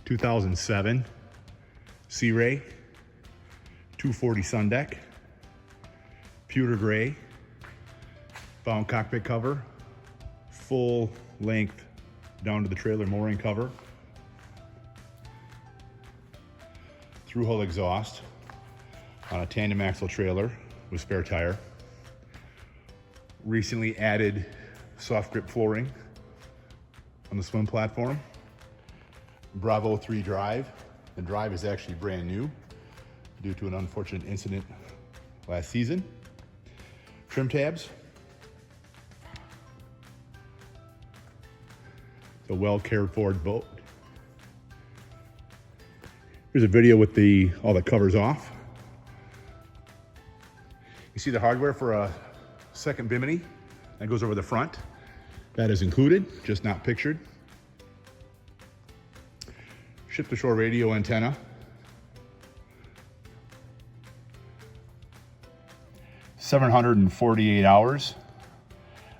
2007 Sea Ray 240 Sundeck, pewter gray, bound cockpit cover, full length down to the trailer mooring cover, through hull exhaust on a tandem axle trailer with spare tire. Recently added soft grip flooring on the swim platform. Bravo 3 drive. The drive is actually brand new due to an unfortunate incident last season. Trim tabs. It's a well cared for boat. Here's a video with all the covers off. You see the hardware for a second bimini that goes over the front. That is included, just not pictured. Ship to shore radio antenna. 748 hours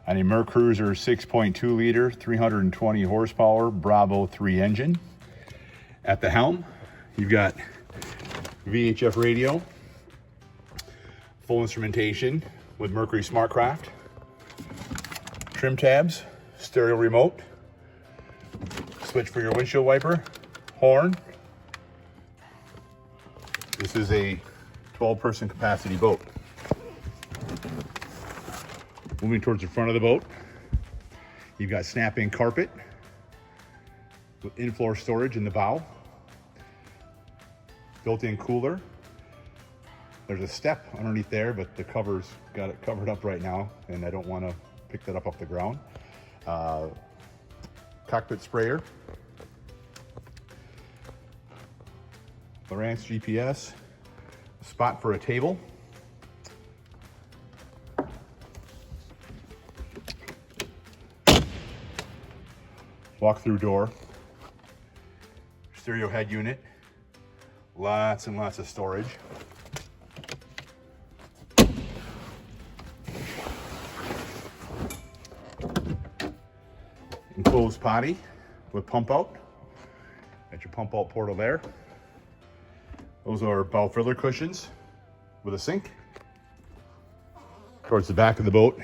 on a Mercruiser 6.2 liter, 320 horsepower, Bravo 3 engine. At the helm, you've got VHF radio, full instrumentation with Mercury SmartCraft, trim tabs, stereo remote, switch for your windshield wiper, horn. This is a 12-person capacity boat. Moving towards the front of the boat, you've got snap-in carpet with in-floor storage in the bow, built-in cooler. There's a step underneath there, but the cover's got it covered up right now, and I don't want to pick that up off the ground. Cockpit sprayer, Lowrance GPS, spot for a table, walk-through door, stereo head unit, lots and lots of storage. Enclosed potty with pump out. Got your pump out portal there. Those are bow filler cushions with a sink. Towards the back of the boat,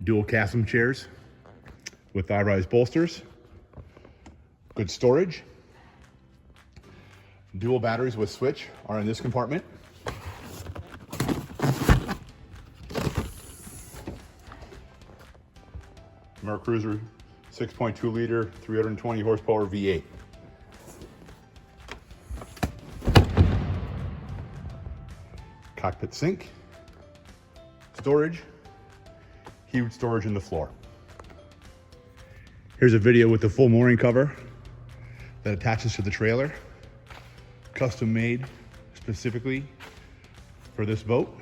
dual chasm chairs with thigh-rise bolsters. Good storage. Dual batteries with switch are in this compartment. Mercruiser 6.2 liter, 320 horsepower V8. Cockpit sink, storage, huge storage in the floor. Here's a video with the full mooring cover that attaches to the trailer, custom made specifically for this boat.